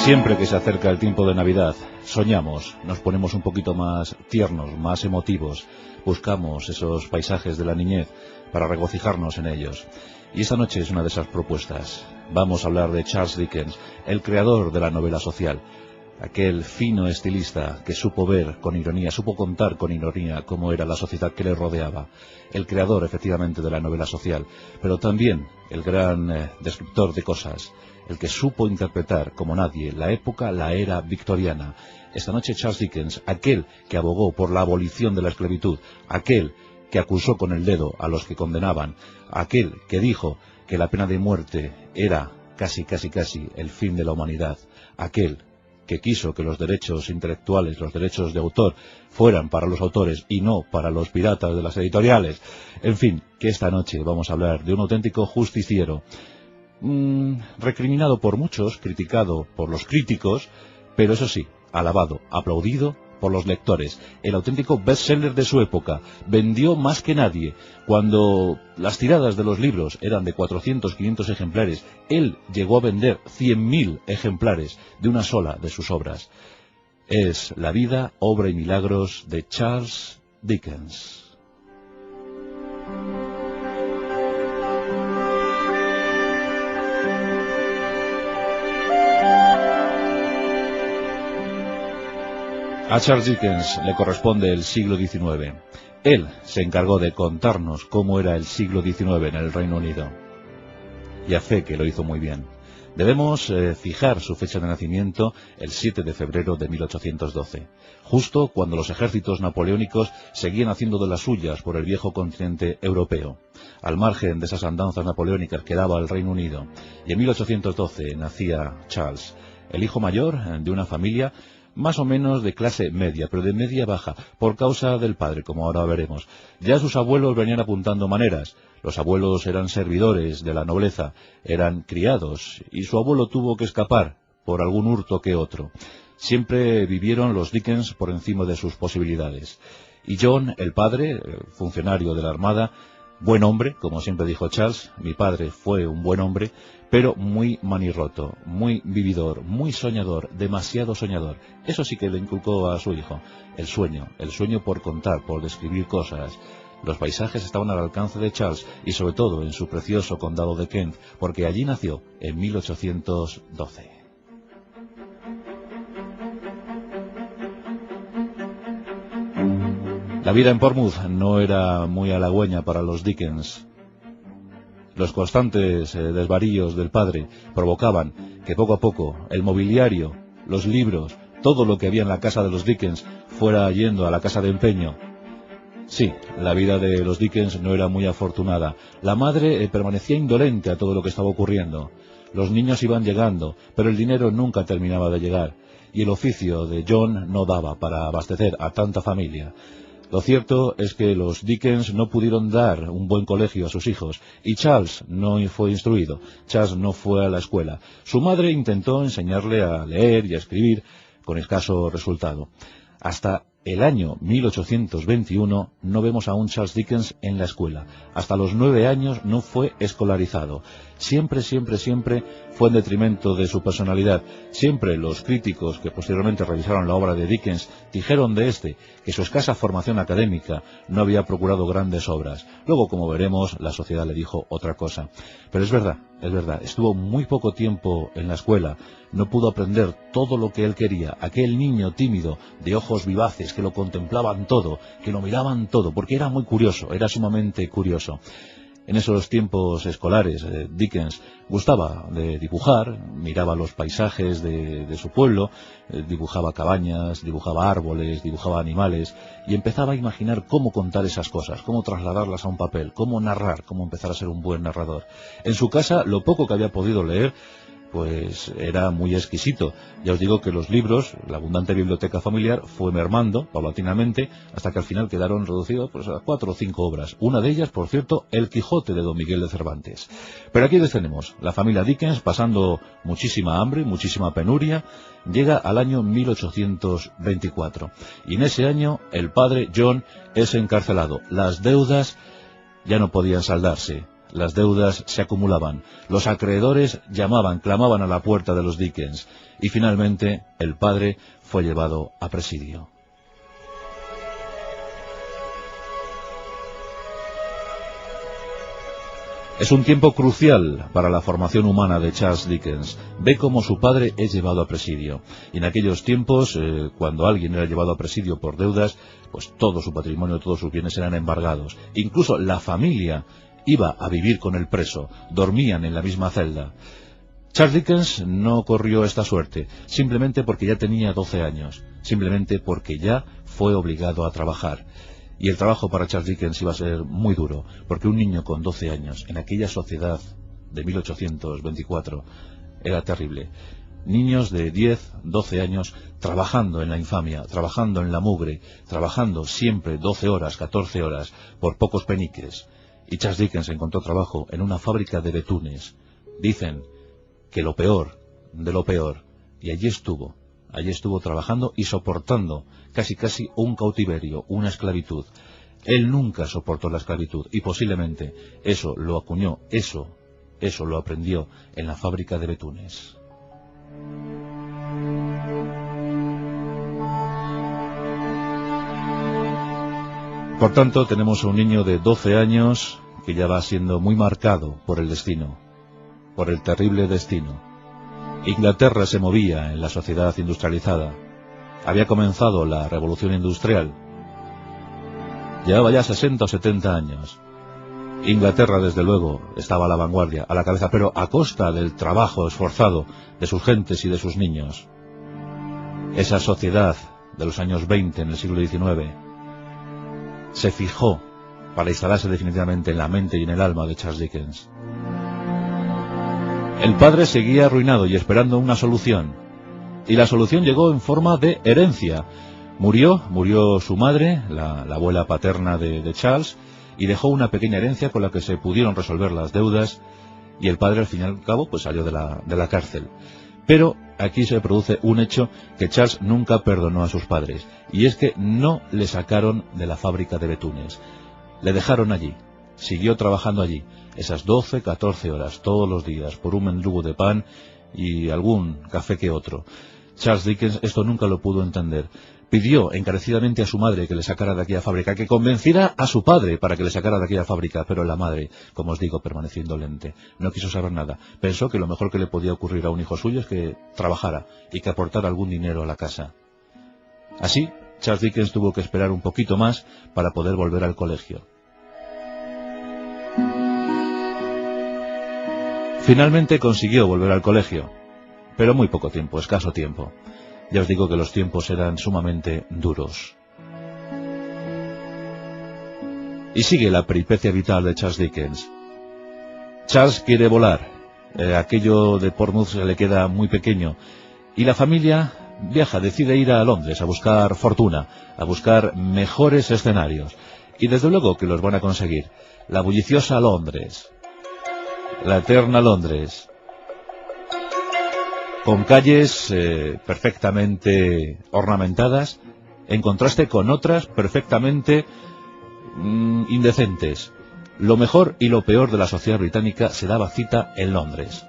Siempre que se acerca el tiempo de Navidad, soñamos, nos ponemos un poquito más tiernos, más emotivos, buscamos esos paisajes de la niñez para regocijarnos en ellos. Y esta noche es una de esas propuestas. Vamos a hablar de Charles Dickens, el creador de la novela social, aquel fino estilista que supo ver con ironía, supo contar con ironía cómo era la sociedad que le rodeaba, el creador efectivamente de la novela social, pero también el gran descriptor de cosas, el que supo interpretar como nadie la época, la era victoriana. Esta noche Charles Dickens, aquel que abogó por la abolición de la esclavitud, aquel que acusó con el dedo a los que condenaban, aquel que dijo que la pena de muerte era casi el fin de la humanidad, aquel que quiso que los derechos intelectuales, los derechos de autor, fueran para los autores y no para los piratas de las editoriales. En fin, que esta noche vamos a hablar de un auténtico justiciero, recriminado por muchos, criticado por los críticos, pero eso sí, alabado, aplaudido por los lectores, el auténtico bestseller de su época. Vendió más que nadie. Cuando las tiradas de los libros eran de 400, 500 ejemplares, él llegó a vender 100.000 ejemplares de una sola de sus obras. Es la vida, obra y milagros de Charles Dickens. A Charles Dickens le corresponde el siglo XIX. Él se encargó de contarnos cómo era el siglo XIX en el Reino Unido. Y a fe que lo hizo muy bien. Debemos fijar su fecha de nacimiento el 7 de febrero de 1812, justo cuando los ejércitos napoleónicos seguían haciendo de las suyas por el viejo continente europeo, al margen de esas andanzas napoleónicas que daba el Reino Unido. Y en 1812 nacía Charles, el hijo mayor de una familia más o menos de clase media, pero de media baja, por causa del padre, como ahora veremos. Ya sus abuelos venían apuntando maneras. Los abuelos eran servidores de la nobleza, eran criados, y su abuelo tuvo que escapar por algún hurto que otro. Siempre vivieron los Dickens por encima de sus posibilidades. Y John, el padre, funcionario de la Armada, buen hombre, como siempre dijo Charles, mi padre fue un buen hombre, pero muy manirroto, muy vividor, muy soñador, demasiado soñador. Eso sí que le inculcó a su hijo, el sueño por contar, por describir cosas. Los paisajes estaban al alcance de Charles y sobre todo en su precioso condado de Kent, porque allí nació en 1812. La vida en Portsmouth no era muy halagüeña para los Dickens. Los constantes desvaríos del padre provocaban que poco a poco el mobiliario, los libros, todo lo que había en la casa de los Dickens fuera yendo a la casa de empeño. Sí, la vida de los Dickens no era muy afortunada. La madre permanecía indolente a todo lo que estaba ocurriendo. Los niños iban llegando, pero el dinero nunca terminaba de llegar, y el oficio de John no daba para abastecer a tanta familia. Lo cierto es que los Dickens no pudieron dar un buen colegio a sus hijos, y Charles no fue instruido, Charles no fue a la escuela. Su madre intentó enseñarle a leer y a escribir, con escaso resultado. Hasta el año 1821 no vemos a un Charles Dickens en la escuela. Hasta los 9 años no fue escolarizado. Siempre fue en detrimento de su personalidad. Siempre los críticos que posteriormente revisaron la obra de Dickens dijeron de este que su escasa formación académica no había procurado grandes obras. Luego, como veremos, la sociedad le dijo otra cosa. Pero es verdad, estuvo muy poco tiempo en la escuela, no pudo aprender todo lo que él quería. Aquel niño tímido, de ojos vivaces, que lo contemplaban todo, que lo miraban todo, porque era muy curioso, era sumamente curioso. En esos tiempos escolares, Dickens gustaba de dibujar, miraba los paisajes de su pueblo, dibujaba cabañas, dibujaba árboles, dibujaba animales, y empezaba a imaginar cómo contar esas cosas, cómo trasladarlas a un papel, cómo narrar, cómo empezar a ser un buen narrador. En su casa, lo poco que había podido leer, pues era muy exquisito. Ya os digo que los libros, la abundante biblioteca familiar, fue mermando paulatinamente hasta que al final quedaron reducidos pues, a 4 o 5 obras. Una de ellas, por cierto, El Quijote de Don Miguel de Cervantes. Pero aquí les tenemos, la familia Dickens pasando muchísima hambre, muchísima penuria, llega al año 1824. Y en ese año el padre John es encarcelado. Las deudas ya no podían saldarse. las deudas se acumulaban, los acreedores clamaban a la puerta de los Dickens, y finalmente el padre fue llevado a presidio. Es un tiempo crucial para la formación humana de Charles Dickens. Ve cómo su padre es llevado a presidio. Y en aquellos tiempos, cuando alguien era llevado a presidio por deudas, pues todo su patrimonio, todos sus bienes eran embargados. Incluso la familia iba a vivir con el preso, dormían en la misma celda. Charles Dickens no corrió esta suerte, simplemente porque ya tenía 12 años, simplemente porque ya fue obligado a trabajar. Y el trabajo para Charles Dickens iba a ser muy duro, porque un niño con 12 años, en aquella sociedad de 1824, era terrible. Niños de 10, 12 años trabajando en la infamia, trabajando en la mugre, trabajando siempre 12 horas, 14 horas, por pocos peniques. Y Charles Dickens encontró trabajo en una fábrica de betunes. Dicen que lo peor de lo peor, y allí estuvo trabajando y soportando casi un cautiverio, una esclavitud. Él nunca soportó la esclavitud y posiblemente eso lo acuñó, eso lo aprendió en la fábrica de betunes. Por tanto, tenemos a un niño de 12 años que ya va siendo muy marcado por el destino, por el terrible destino. Inglaterra se movía en la sociedad industrializada. Había comenzado la revolución industrial. Llevaba ya 60 o 70 años. Inglaterra, desde luego, estaba a la vanguardia, a la cabeza, pero a costa del trabajo esforzado de sus gentes y de sus niños. Esa sociedad de los años 20 en el siglo XIX se fijó para instalarse definitivamente en la mente y en el alma de Charles Dickens. El padre seguía arruinado y esperando una solución. Y la solución llegó en forma de herencia. Murió su madre, la abuela paterna de Charles, y dejó una pequeña herencia con la que se pudieron resolver las deudas, y el padre al fin y al cabo pues salió de la cárcel. Pero aquí se produce un hecho que Charles nunca perdonó a sus padres, y es que no le sacaron de la fábrica de betunes. Le dejaron allí, siguió trabajando allí, esas 12, 14 horas todos los días, por un mendrugo de pan y algún café que otro. Charles Dickens esto nunca lo pudo entender. Pidió encarecidamente a su madre que le sacara de aquella fábrica, que convenciera a su padre para que le sacara de aquella fábrica, pero la madre, como os digo, permaneció indolente. No quiso saber nada. Pensó que lo mejor que le podía ocurrir a un hijo suyo es que trabajara y que aportara algún dinero a la casa. Así, Charles Dickens tuvo que esperar un poquito más para poder volver al colegio. Finalmente consiguió volver al colegio, pero muy poco tiempo, escaso tiempo. Ya os digo que los tiempos eran sumamente duros. Y sigue la peripecia vital de Charles Dickens. Charles quiere volar. Aquello de Portsmouth se le queda muy pequeño. Y la familia viaja, decide ir a Londres a buscar fortuna, a buscar mejores escenarios. Y desde luego que los van a conseguir. La bulliciosa Londres. La eterna Londres, con calles perfectamente ornamentadas, en contraste con otras perfectamente indecentes. Lo mejor y lo peor de la sociedad británica se daba cita en Londres.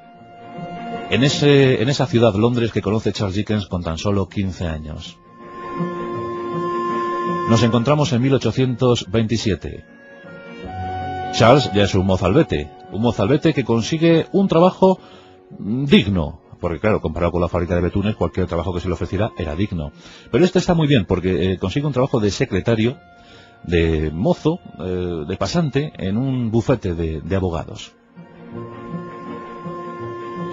En esa ciudad Londres que conoce Charles Dickens con tan solo 15 años. Nos encontramos en 1827. Charles ya es un mozalbete que consigue un trabajo digno, porque claro, comparado con la fábrica de betunes, cualquier trabajo que se le ofreciera era digno. Pero este está muy bien, porque consigue un trabajo de secretario, de mozo, de pasante, en un bufete de abogados.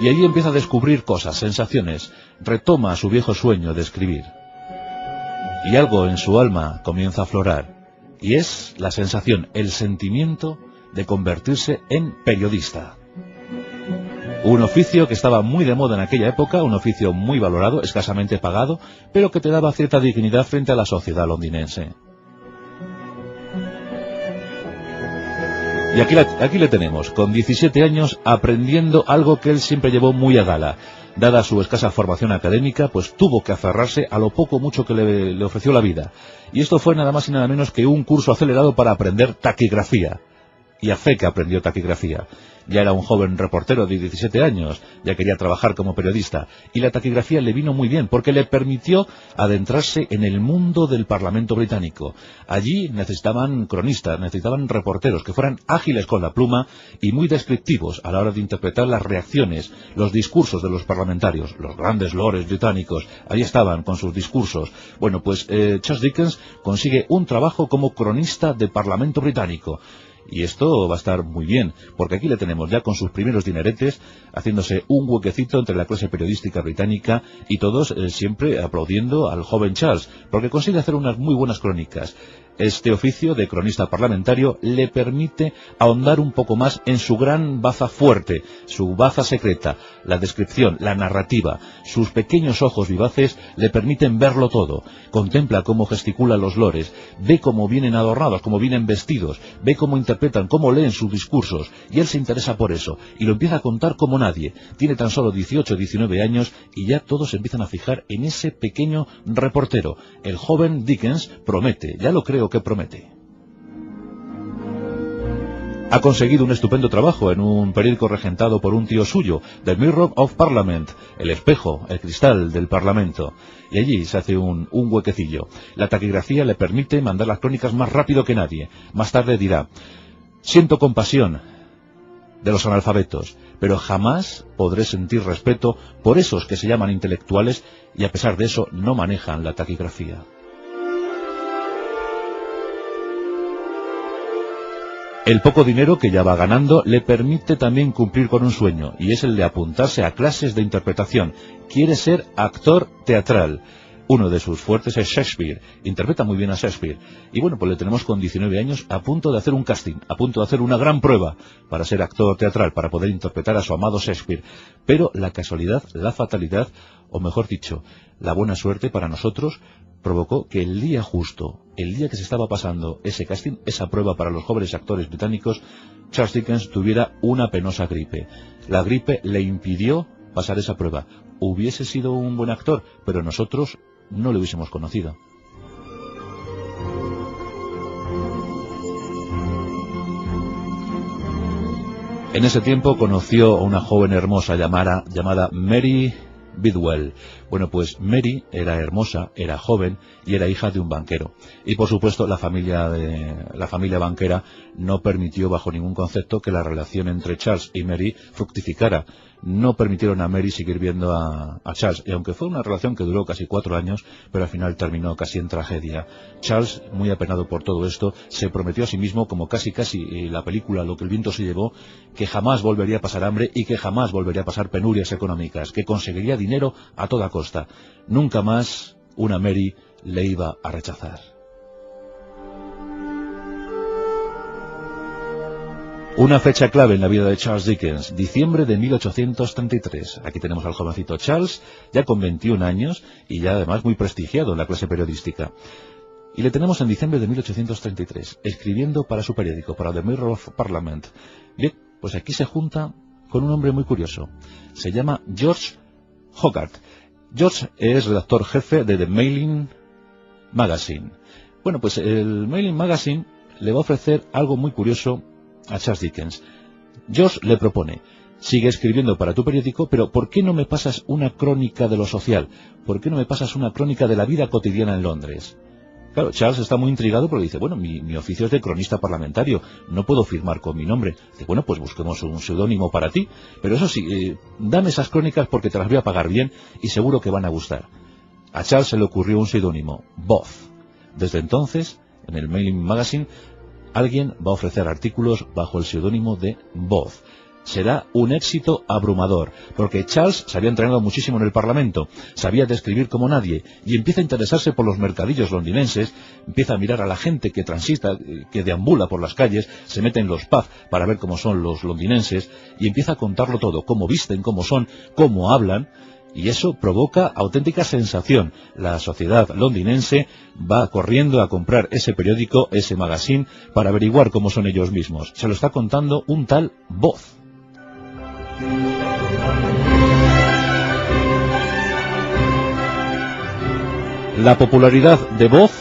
Y allí empieza a descubrir cosas, sensaciones, retoma su viejo sueño de escribir. Y algo en su alma comienza a aflorar, y es la sensación, el sentimiento de convertirse en periodista. Un oficio que estaba muy de moda en aquella época, un oficio muy valorado, escasamente pagado, pero que te daba cierta dignidad frente a la sociedad londinense. Y aquí le tenemos, con 17 años, aprendiendo algo que él siempre llevó muy a gala. Dada su escasa formación académica, pues tuvo que aferrarse a lo poco mucho que le ofreció la vida. Y esto fue nada más y nada menos que un curso acelerado para aprender taquigrafía. y a fe que aprendió taquigrafía. Ya era un joven reportero de 17 años, ya quería trabajar como periodista, y la taquigrafía le vino muy bien porque le permitió adentrarse en el mundo del Parlamento británico. Allí necesitaban cronistas, necesitaban reporteros que fueran ágiles con la pluma y muy descriptivos a la hora de interpretar las reacciones, los discursos de los parlamentarios, los grandes lores británicos. Allí estaban con sus discursos. Bueno, pues Charles Dickens consigue un trabajo como cronista de Parlamento británico. Y esto va a estar muy bien, porque aquí le tenemos ya con sus primeros dineretes, haciéndose un huequecito entre la clase periodística británica y todos siempre aplaudiendo al joven Charles, porque consigue hacer unas muy buenas crónicas. Este oficio de cronista parlamentario le permite ahondar un poco más en su gran baza fuerte, su baza secreta, la descripción, la narrativa. Sus pequeños ojos vivaces le permiten verlo todo. Contempla cómo gesticulan los lores, ve cómo vienen adornados, cómo vienen vestidos, ve cómo interpretan, cómo leen sus discursos, y él se interesa por eso, y lo empieza a contar como nadie. Tiene tan solo 18 o 19 años, y ya todos se empiezan a fijar en ese pequeño reportero. El joven Dickens promete, ya lo creo que promete. Ha conseguido un estupendo trabajo en un periódico regentado por un tío suyo, The Mirror of Parliament, el espejo, el cristal del Parlamento. Y allí se hace un huequecillo. La taquigrafía le permite mandar las crónicas más rápido que nadie. Más tarde dirá: siento compasión de los analfabetos, pero jamás podré sentir respeto por esos que se llaman intelectuales y a pesar de eso no manejan la taquigrafía. El poco dinero que ya va ganando le permite también cumplir con un sueño, y es el de apuntarse a clases de interpretación. Quiere ser actor teatral. Uno de sus fuertes es Shakespeare, interpreta muy bien a Shakespeare. Y bueno, pues le tenemos con 19 años a punto de hacer un casting, a punto de hacer una gran prueba para ser actor teatral, para poder interpretar a su amado Shakespeare. Pero la casualidad, la fatalidad, o mejor dicho, la buena suerte para nosotros, provocó que el día justo, el día que se estaba pasando ese casting, esa prueba para los jóvenes actores británicos, Charles Dickens tuviera una penosa gripe. La gripe le impidió pasar esa prueba. Hubiese sido un buen actor, pero nosotros no le hubiésemos conocido. En ese tiempo conoció a una joven hermosa llamada Mary Bidwell. Bueno, pues Mary era hermosa, era joven y era hija de un banquero. Y por supuesto la familia banquera no permitió bajo ningún concepto que la relación entre Charles y Mary fructificara. No permitieron a Mary seguir viendo a Charles, y aunque fue una relación que duró casi 4 años, pero al final terminó casi en tragedia. Charles, muy apenado por todo esto, se prometió a sí mismo, como casi la película Lo que el viento se llevó, que jamás volvería a pasar hambre y que jamás volvería a pasar penurias económicas, que conseguiría dinero a toda costa. Nunca más una Mary le iba a rechazar. Una fecha clave en la vida de Charles Dickens, diciembre de 1833. Aquí tenemos al jovencito Charles, ya con 21 años y ya además muy prestigiado en la clase periodística. Y le tenemos en diciembre de 1833, escribiendo para su periódico, para The Mirror of Parliament. Bien, pues aquí se junta con un hombre muy curioso. Se llama George Hogarth. George es redactor jefe de The Mailing Magazine. Bueno, pues el Mailing Magazine le va a ofrecer algo muy curioso a Charles Dickens. George le propone: sigue escribiendo para tu periódico, pero ¿por qué no me pasas una crónica de lo social? ¿Por qué no me pasas una crónica de la vida cotidiana en Londres? Claro, Charles está muy intrigado porque dice: bueno, mi oficio es de cronista parlamentario, no puedo firmar con mi nombre. Dice: bueno, pues busquemos un seudónimo para ti, pero eso sí, dame esas crónicas porque te las voy a pagar bien y seguro que van a gustar. A Charles se le ocurrió un seudónimo, Booth. Desde entonces, en el Mailing Magazine, alguien va a ofrecer artículos bajo el seudónimo de Booth. Será un éxito abrumador, porque Charles se había entrenado muchísimo en el Parlamento, sabía describir como nadie, y empieza a interesarse por los mercadillos londinenses, empieza a mirar a la gente que transita, que deambula por las calles, se mete en los pubs para ver cómo son los londinenses, y empieza a contarlo todo, cómo visten, cómo son, cómo hablan, y eso provoca auténtica sensación. La sociedad londinense va corriendo a comprar ese periódico, ese magazine, para averiguar cómo son ellos mismos. Se lo está contando un tal Booth. La popularidad de Booth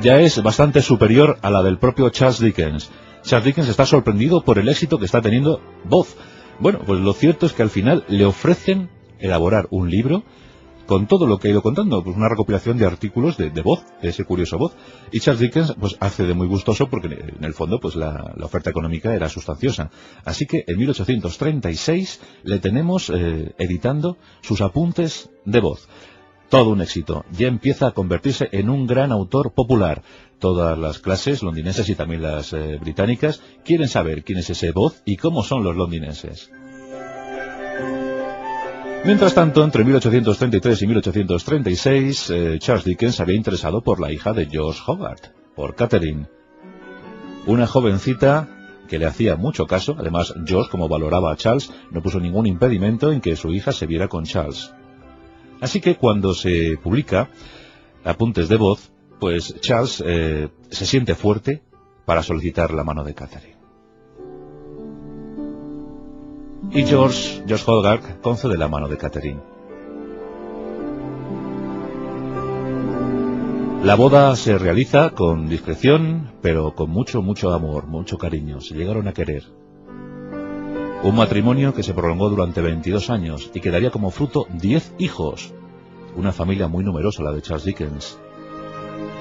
ya es bastante superior a la del propio Charles Dickens. Charles Dickens está sorprendido por el éxito que está teniendo Voz. Bueno, pues lo cierto es que al final le ofrecen elaborar un libro con todo lo que ha ido contando, pues una recopilación de artículos de Voz, de ese curioso Voz. Y Charles Dickens pues hace de muy gustoso porque en el fondo pues la oferta económica era sustanciosa. Así que en 1836 le tenemos editando sus apuntes de Voz. Todo un éxito. Ya empieza a convertirse en un gran autor popular. Todas las clases londinenses y también las británicas quieren saber quién es ese Voz y cómo son los londinenses. Mientras tanto, entre 1833 y 1836, Charles Dickens se había interesado por la hija de George Hogarth, por Catherine. Una jovencita que le hacía mucho caso. Además, George, como valoraba a Charles, no puso ningún impedimento en que su hija se viera con Charles. Así que cuando se publica Apuntes de Voz, pues Charles se siente fuerte para solicitar la mano de Catherine. Y George Hogarth concede la mano de Catherine. La boda se realiza con discreción, pero con mucho amor, mucho cariño. Se llegaron a querer. Un matrimonio que se prolongó durante 22 años y que daría como fruto 10 hijos. Una familia muy numerosa, la de Charles Dickens.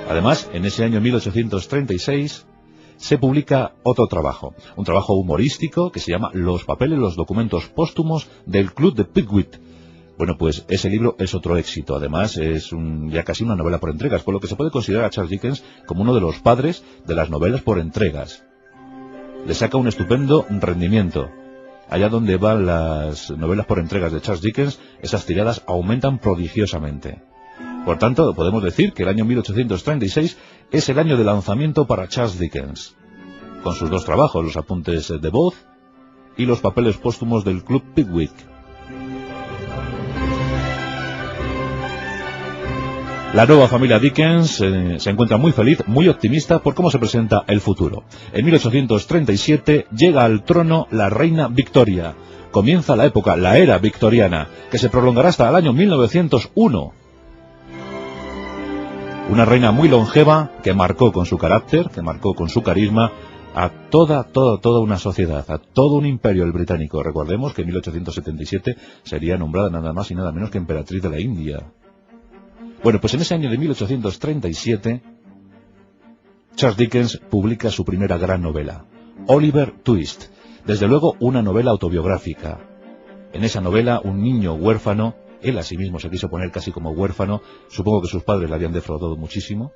Además, en ese año 1836... se publica otro trabajo, un trabajo humorístico que se llama Los papeles, los documentos póstumos del Club de Pickwick. Bueno, pues ese libro es otro éxito. Además, es ya casi una novela por entregas, por lo que se puede considerar a Charles Dickens como uno de los padres de las novelas por entregas. Le saca un estupendo rendimiento. Allá donde van las novelas por entregas de Charles Dickens, esas tiradas aumentan prodigiosamente. Por tanto, podemos decir que el año 1836 es el año de lanzamiento para Charles Dickens, con sus dos trabajos, los apuntes de Voz y los papeles póstumos del Club Pickwick. La nueva familia Dickens se encuentra muy feliz, muy optimista por cómo se presenta el futuro. En 1837 llega al trono la reina Victoria. Comienza la época, la era victoriana, que se prolongará hasta el año 1901. Una reina muy longeva que marcó con su carácter, que marcó con su carisma a toda una sociedad, a todo un imperio el británico. Recordemos que en 1877 sería nombrada nada más y nada menos que emperatriz de la India. Bueno, pues en ese año de 1837, Charles Dickens publica su primera gran novela, Oliver Twist. Desde luego una novela autobiográfica. En esa novela un niño huérfano, él a sí mismo se quiso poner casi como huérfano, supongo que sus padres le habían defraudado muchísimo.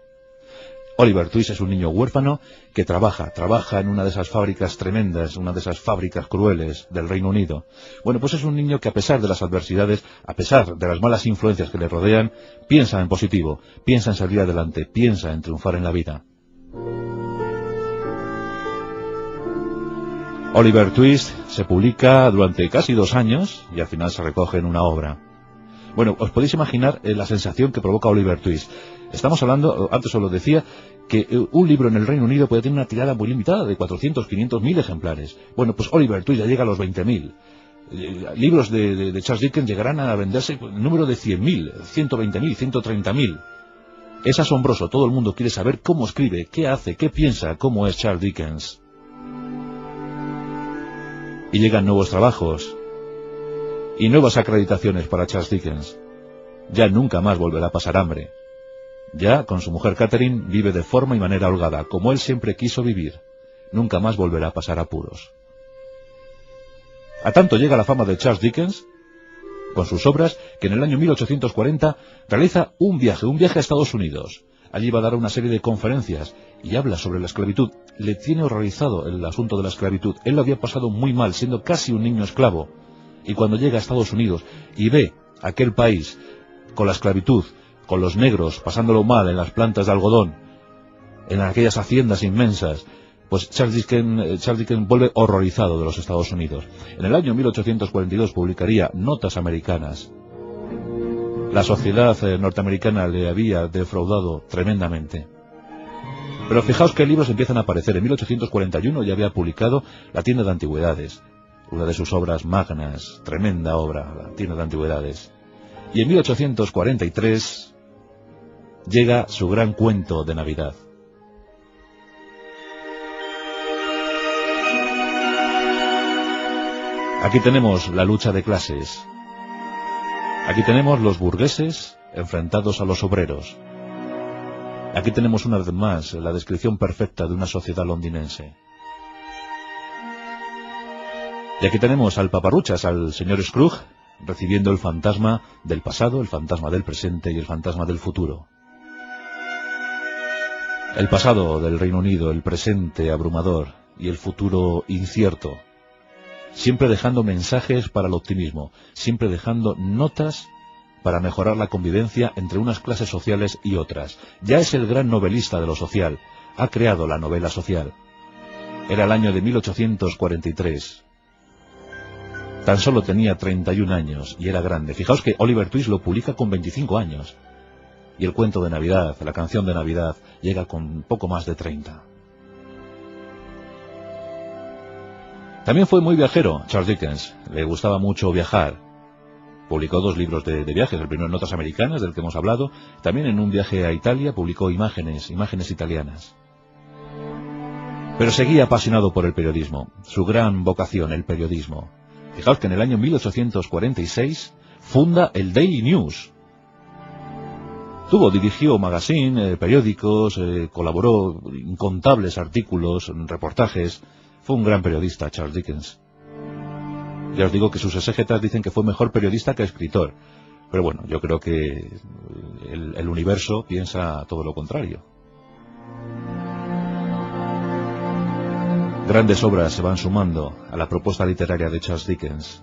Oliver Twist es un niño huérfano que trabaja en una de esas fábricas tremendas, una de esas fábricas crueles del Reino Unido. Bueno, pues es un niño que a pesar de las adversidades, a pesar de las malas influencias que le rodean, piensa en positivo, piensa en salir adelante, piensa en triunfar en la vida. Oliver Twist se publica durante casi 2 años y al final se recoge en una obra. Bueno, os podéis imaginar la sensación que provoca Oliver Twist. Estamos hablando, antes os lo decía, que un libro en el Reino Unido puede tener una tirada muy limitada de 400, 500, 1000 ejemplares. Bueno, pues Oliver Twist ya llega a los 20.000. Libros de Charles Dickens llegarán a venderse el número de 100.000, 120.000, 130.000. Es asombroso, todo el mundo quiere saber cómo escribe, qué hace, qué piensa, cómo es Charles Dickens. Y llegan nuevos trabajos y nuevas acreditaciones para Charles Dickens. Ya nunca más volverá a pasar hambre. Ya, con su mujer Catherine, vive de forma y manera holgada, como él siempre quiso vivir. Nunca más volverá a pasar apuros. A tanto llega la fama de Charles Dickens, con sus obras, que en el año 1840 realiza un viaje a Estados Unidos. Allí va a dar una serie de conferencias y habla sobre la esclavitud. Le tiene horrorizado el asunto de la esclavitud. Él lo había pasado muy mal, siendo casi un niño esclavo. Y cuando llega a Estados Unidos y ve aquel país con la esclavitud, con los negros pasándolo mal en las plantas de algodón, en aquellas haciendas inmensas, pues Charles Dickens vuelve horrorizado de los Estados Unidos. En el año 1842 publicaría Notas Americanas. La sociedad norteamericana le había defraudado tremendamente. Pero fijaos que libros empiezan a aparecer. En 1841 ya había publicado La tienda de antigüedades, una de sus obras magnas, tremenda obra, La tienda de antigüedades. Y en 1843 llega su gran cuento de Navidad. Aquí tenemos la lucha de clases. Aquí tenemos los burgueses enfrentados a los obreros. Aquí tenemos una vez más la descripción perfecta de una sociedad londinense. Y aquí tenemos al paparruchas, al señor Scrooge, recibiendo el fantasma del pasado, el fantasma del presente y el fantasma del futuro. El pasado del Reino Unido, el presente abrumador y el futuro incierto. Siempre dejando mensajes para el optimismo, siempre dejando notas para mejorar la convivencia entre unas clases sociales y otras. Ya es el gran novelista de lo social, ha creado la novela social. Era el año de 1843. Tan solo tenía 31 años y era grande. Fijaos que Oliver Twist lo publica con 25 años. Y el cuento de Navidad, la canción de Navidad, llega con poco más de 30. También fue muy viajero Charles Dickens. Le gustaba mucho viajar. Publicó 2 libros de viajes, el primero Notas Americanas, del que hemos hablado. También en un viaje a Italia publicó imágenes italianas. Pero seguía apasionado por el periodismo, su gran vocación, el periodismo. Fijaos que en el año 1846 funda el Daily News. Dirigió magazine, periódicos, colaboró incontables artículos, reportajes. Fue un gran periodista, Charles Dickens. Ya os digo que sus exégetas dicen que fue mejor periodista que escritor. Pero bueno, yo creo que el universo piensa todo lo contrario. Grandes obras se van sumando a la propuesta literaria de Charles Dickens.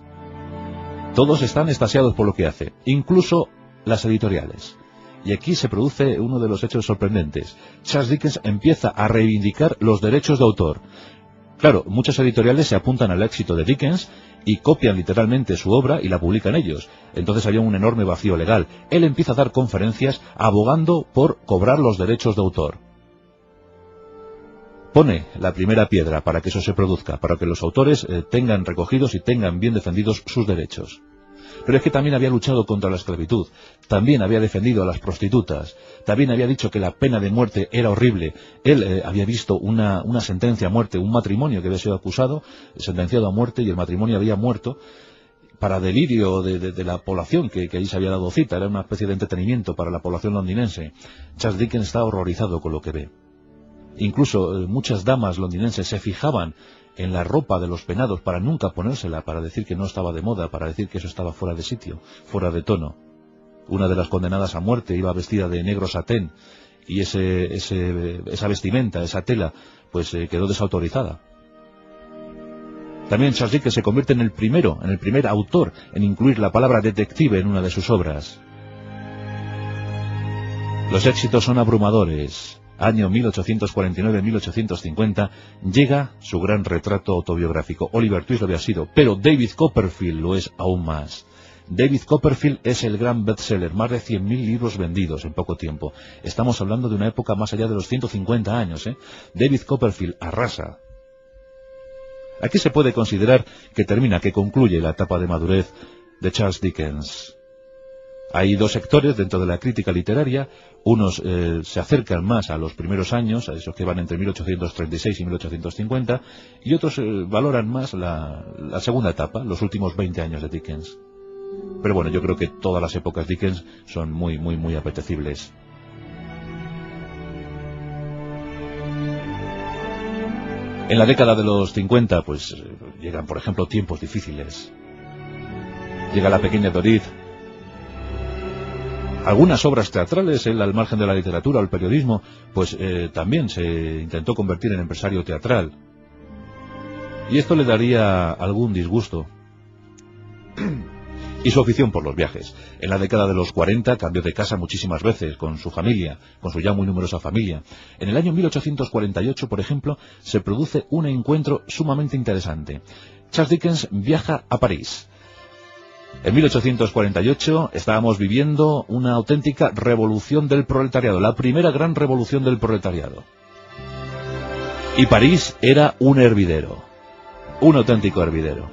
Todos están extasiados por lo que hace, incluso las editoriales. Y aquí se produce uno de los hechos sorprendentes. Charles Dickens empieza a reivindicar los derechos de autor. Claro, muchas editoriales se apuntan al éxito de Dickens y copian literalmente su obra y la publican ellos. Entonces hay un enorme vacío legal. Él empieza a dar conferencias abogando por cobrar los derechos de autor. Pone la primera piedra para que eso se produzca, para que los autores tengan recogidos y tengan bien defendidos sus derechos. Pero es que también había luchado contra la esclavitud, también había defendido a las prostitutas, también había dicho que la pena de muerte era horrible. Él había visto una sentencia a muerte, un matrimonio que había sido acusado, sentenciado a muerte, y el matrimonio había muerto para delirio de la población que allí se había dado cita. Era una especie de entretenimiento para la población londinense. Charles Dickens está horrorizado con lo que ve. Incluso muchas damas londinenses se fijaban en la ropa de los penados para nunca ponérsela, para decir que no estaba de moda, para decir que eso estaba fuera de sitio, fuera de tono. Una de las condenadas a muerte iba vestida de negro satén y esa vestimenta, esa tela, pues quedó desautorizada. También Charles Dickens se convierte en el primer autor en incluir la palabra detective en una de sus obras. Los éxitos son abrumadores. Año 1849-1850, llega su gran retrato autobiográfico. Oliver Twist lo había sido, pero David Copperfield lo es aún más. David Copperfield es el gran bestseller, más de 100.000 libros vendidos en poco tiempo. Estamos hablando de una época más allá de los 150 años, ¿eh? David Copperfield arrasa. Aquí se puede considerar que concluye la etapa de madurez de Charles Dickens. Hay 2 sectores dentro de la crítica literaria. Unos se acercan más a los primeros años, a esos que van entre 1836 y 1850, y otros valoran más la segunda etapa, los últimos 20 años de Dickens. Pero bueno, yo creo que todas las épocas Dickens son muy, muy, muy apetecibles. En la década de los 50, pues llegan, por ejemplo, tiempos difíciles. Llega La pequeña Dorrit. Algunas obras teatrales, él al margen de la literatura o el periodismo, pues también se intentó convertir en empresario teatral. Y esto le daría algún disgusto. Y su afición por los viajes. En la década de los 40 cambió de casa muchísimas veces, con su familia, con su ya muy numerosa familia. En el año 1848, por ejemplo, se produce un encuentro sumamente interesante. Charles Dickens viaja a París. En 1848 estábamos viviendo una auténtica revolución del proletariado, la primera gran revolución del proletariado. Y París era un hervidero, un auténtico hervidero.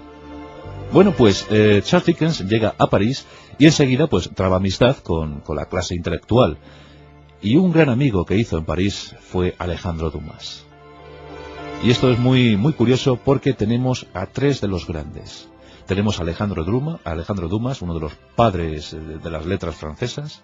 Bueno, pues Charles Dickens llega a París y enseguida pues traba amistad con la clase intelectual. Y un gran amigo que hizo en París fue Alejandro Dumas. Y esto es muy, muy curioso porque tenemos a 3 de los grandes. Tenemos a Alejandro Dumas, uno de los padres de las letras francesas,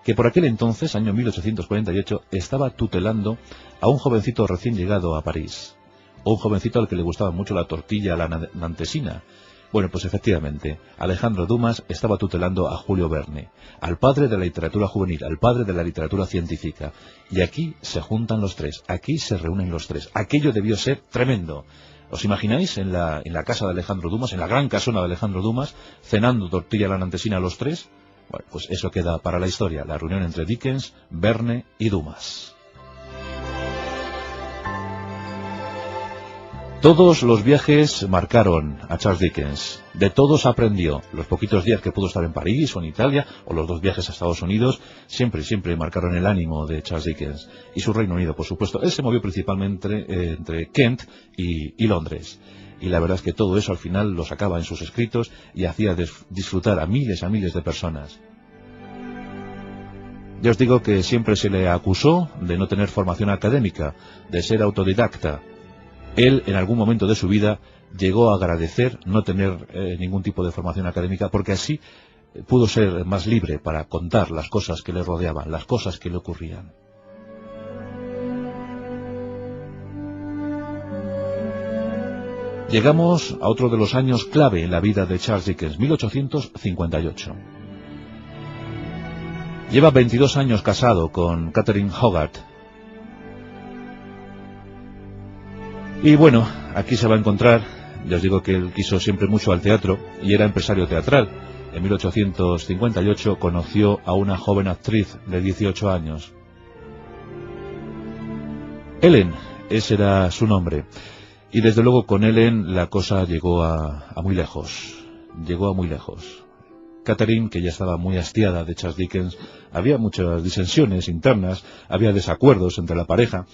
que por aquel entonces, año 1848, estaba tutelando a un jovencito recién llegado a París, o un jovencito al que le gustaba mucho la tortilla a la nantesina. Bueno, pues efectivamente, Alejandro Dumas estaba tutelando a Julio Verne, al padre de la literatura juvenil, al padre de la literatura científica. Y aquí se juntan los tres, aquí se reúnen los tres. Aquello debió ser tremendo. ¿Os imagináis en la casa de Alejandro Dumas, en la gran casona de Alejandro Dumas, cenando tortilla a la nantesina los tres? Bueno, pues eso queda para la historia, la reunión entre Dickens, Verne y Dumas. Todos los viajes marcaron a Charles Dickens, de todos aprendió. Los poquitos días que pudo estar en París o en Italia, o los 2 viajes a Estados Unidos, siempre marcaron el ánimo de Charles Dickens. Y su Reino Unido, por supuesto. Él se movió principalmente entre Kent y Londres. Y la verdad es que todo eso al final lo sacaba en sus escritos y hacía disfrutar a miles de personas. Ya os digo que siempre se le acusó de no tener formación académica, de ser autodidacta. Él, en algún momento de su vida, llegó a agradecer no tener ningún tipo de formación académica, porque así pudo ser más libre para contar las cosas que le rodeaban, las cosas que le ocurrían. Llegamos a otro de los años clave en la vida de Charles Dickens, 1858. Lleva 22 años casado con Catherine Hogarth. Y bueno, aquí se va a encontrar, ya os digo que él quiso siempre mucho al teatro y era empresario teatral. En 1858 conoció a una joven actriz de 18 años. Ellen, ese era su nombre. Y desde luego con Ellen la cosa llegó a muy lejos. Llegó a muy lejos. Catherine, que ya estaba muy hastiada de Charles Dickens, había muchas disensiones internas, había desacuerdos entre la pareja.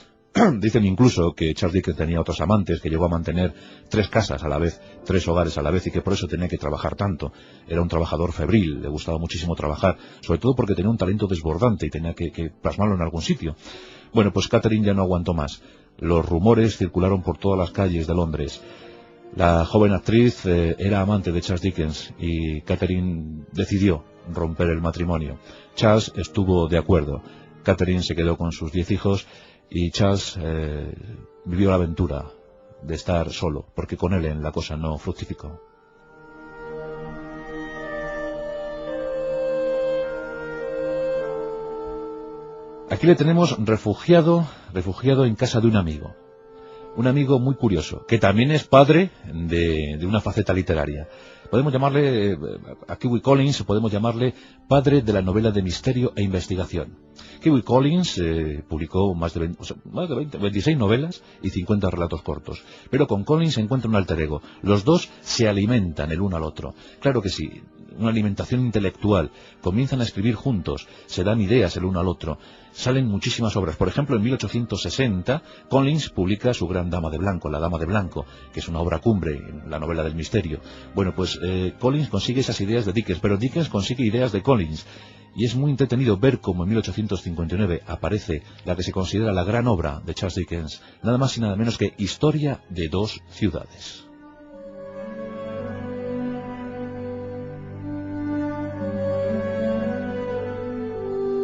Dicen incluso que Charles Dickens tenía otros amantes, que llegó a mantener 3 casas a la vez, 3 hogares a la vez, y que por eso tenía que trabajar tanto. Era un trabajador febril, le gustaba muchísimo trabajar, sobre todo porque tenía un talento desbordante y tenía que plasmarlo en algún sitio. Bueno, pues Catherine ya no aguantó más. Los rumores circularon por todas las calles de Londres. La joven actriz era amante de Charles Dickens y Catherine decidió romper el matrimonio. Charles estuvo de acuerdo. Catherine se quedó con sus 10 hijos y Charles vivió la aventura de estar solo, porque con Ellen la cosa no fructificó. Aquí le tenemos refugiado en casa de un amigo muy curioso, que también es padre de una faceta literaria. Podemos llamarle, a Kiwi Collins, podemos llamarle padre de la novela de misterio e investigación. Kiwi Collins publicó más de 26 novelas y 50 relatos cortos. Pero con Collins se encuentra un alter ego. Los dos se alimentan el uno al otro. Claro que sí, una alimentación intelectual. Comienzan a escribir juntos, se dan ideas el uno al otro. Salen muchísimas obras. Por ejemplo, en 1860, Collins publica su gran Dama de Blanco, La Dama de Blanco, que es una obra cumbre, la novela del misterio. Bueno, pues Collins consigue esas ideas de Dickens, pero Dickens consigue ideas de Collins. Y es muy entretenido ver cómo en 1859 aparece la que se considera la gran obra de Charles Dickens, nada más y nada menos que Historia de 2 ciudades.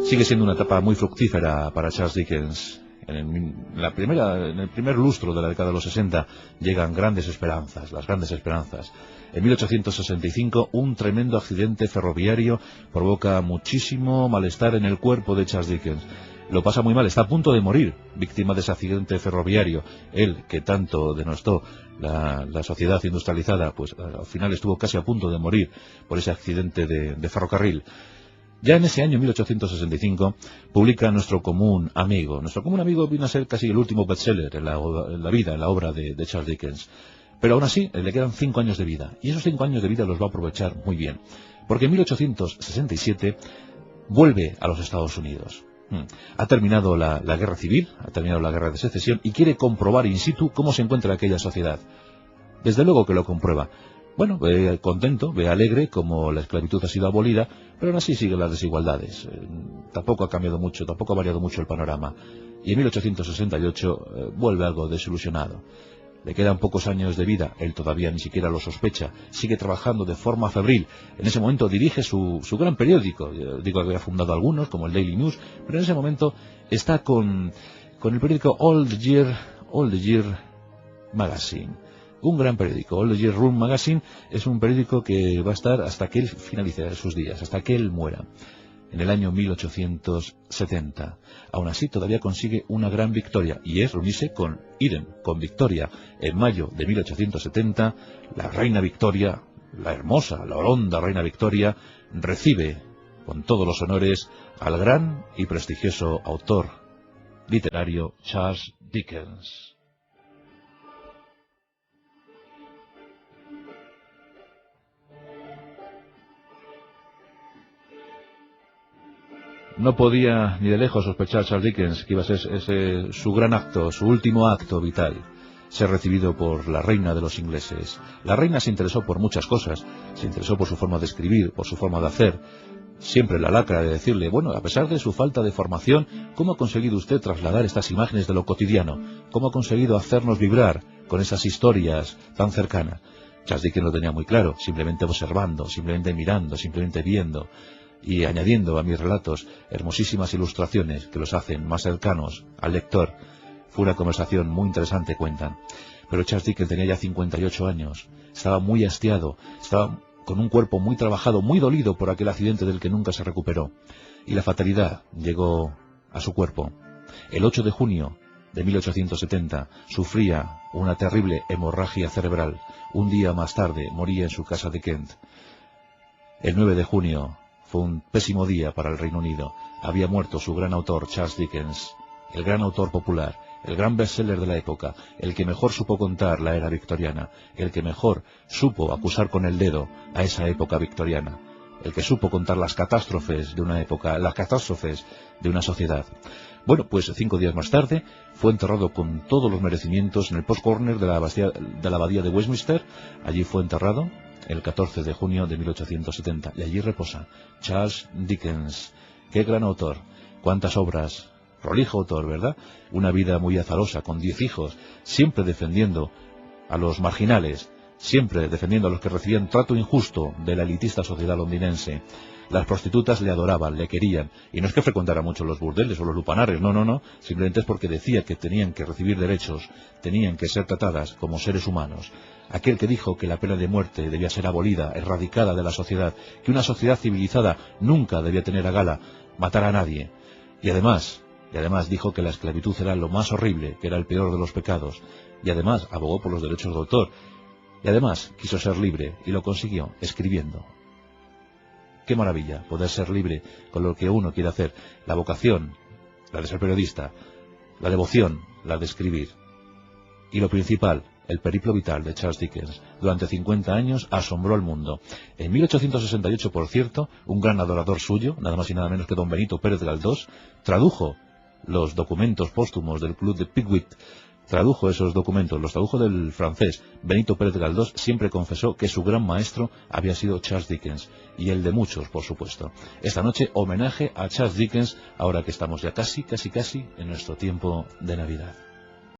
Sigue siendo una etapa muy fructífera para Charles Dickens. En el primer lustro de la década de los 60 llegan grandes esperanzas, las grandes esperanzas. En 1865 un tremendo accidente ferroviario provoca muchísimo malestar en el cuerpo de Charles Dickens. Lo pasa muy mal, está a punto de morir, víctima de ese accidente ferroviario. Él, que tanto denostó la sociedad industrializada, pues al final estuvo casi a punto de morir por ese accidente de ferrocarril. Ya en ese año 1865 publica Nuestro común amigo. Nuestro común amigo vino a ser casi el último bestseller en la obra de Charles Dickens. Pero aún así le quedan 5 años de vida. Y esos 5 años de vida los va a aprovechar muy bien. Porque en 1867 vuelve a los Estados Unidos. Ha terminado la guerra civil, ha terminado la guerra de secesión y quiere comprobar in situ cómo se encuentra aquella sociedad. Desde luego que lo comprueba. Bueno, ve contento, ve alegre como la esclavitud ha sido abolida, pero aún así siguen las desigualdades. Tampoco ha cambiado mucho, tampoco ha variado mucho el panorama. Y en 1868 vuelve algo desilusionado. Le quedan pocos años de vida, él todavía ni siquiera lo sospecha, sigue trabajando de forma febril. En ese momento dirige su gran periódico, digo que había fundado algunos, como el Daily News, pero en ese momento está con el periódico All the Year Magazine. Un gran periódico. All the Year Round Magazine es un periódico que va a estar hasta que él finalice sus días, hasta que él muera, en el año 1870. Aún así todavía consigue una gran victoria, y es reunirse con Irene, con Victoria. En mayo de 1870, la reina Victoria, la hermosa, la oronda reina Victoria, recibe con todos los honores al gran y prestigioso autor literario Charles Dickens. No podía ni de lejos sospechar Charles Dickens que iba a ser su gran acto, su último acto vital, ser recibido por la reina de los ingleses. La reina se interesó por muchas cosas, se interesó por su forma de escribir, por su forma de hacer. Siempre la lacra de decirle, bueno, a pesar de su falta de formación, ¿cómo ha conseguido usted trasladar estas imágenes de lo cotidiano? ¿Cómo ha conseguido hacernos vibrar con esas historias tan cercanas? Charles Dickens lo tenía muy claro, simplemente observando, simplemente mirando, simplemente viendo, y añadiendo a mis relatos hermosísimas ilustraciones que los hacen más cercanos al lector. Fue una conversación muy interesante, cuentan. Pero Charles Dickens tenía ya 58 años, estaba muy hastiado, estaba con un cuerpo muy trabajado, muy dolido por aquel accidente del que nunca se recuperó. Y la fatalidad llegó a su cuerpo. El 8 de junio de 1870 sufría una terrible hemorragia cerebral. Un día más tarde moría en su casa de Kent. El 9 de junio fue un pésimo día para el Reino Unido. Había muerto su gran autor, Charles Dickens, el gran autor popular, el gran bestseller de la época, el que mejor supo contar la era victoriana, el que mejor supo acusar con el dedo a esa época victoriana, el que supo contar las catástrofes de una época, las catástrofes de una sociedad. Bueno, pues 5 días más tarde fue enterrado con todos los merecimientos en el Post Corner de la abadía de Westminster. Allí fue enterrado el 14 de junio de 1870, y allí reposa Charles Dickens. Qué gran autor, cuántas obras, prolijo autor, ¿verdad? Una vida muy azarosa, con 10 hijos, siempre defendiendo a los marginales, siempre defendiendo a los que recibían trato injusto de la elitista sociedad londinense. Las prostitutas le adoraban, le querían, y no es que frecuentara mucho los burdeles o los lupanares, no, simplemente es porque decía que tenían que recibir derechos, tenían que ser tratadas como seres humanos. Aquel que dijo que la pena de muerte debía ser abolida, erradicada de la sociedad, que una sociedad civilizada nunca debía tener a gala matar a nadie. Y además dijo que la esclavitud era lo más horrible, que era el peor de los pecados. Y además abogó por los derechos de autor. Y además quiso ser libre, y lo consiguió, escribiendo. Qué maravilla poder ser libre con lo que uno quiere hacer. La vocación, la de ser periodista, la devoción, la de escribir. Y lo principal, el periplo vital de Charles Dickens. Durante 50 años asombró al mundo. En 1868, por cierto, un gran adorador suyo, nada más y nada menos que don Benito Pérez Galdós, tradujo los documentos póstumos del Club de Pickwick. Tradujo esos documentos, los tradujo del francés. Benito Pérez Galdós siempre confesó que su gran maestro había sido Charles Dickens, y el de muchos, por supuesto. Esta noche, homenaje a Charles Dickens, ahora que estamos ya casi en nuestro tiempo de Navidad.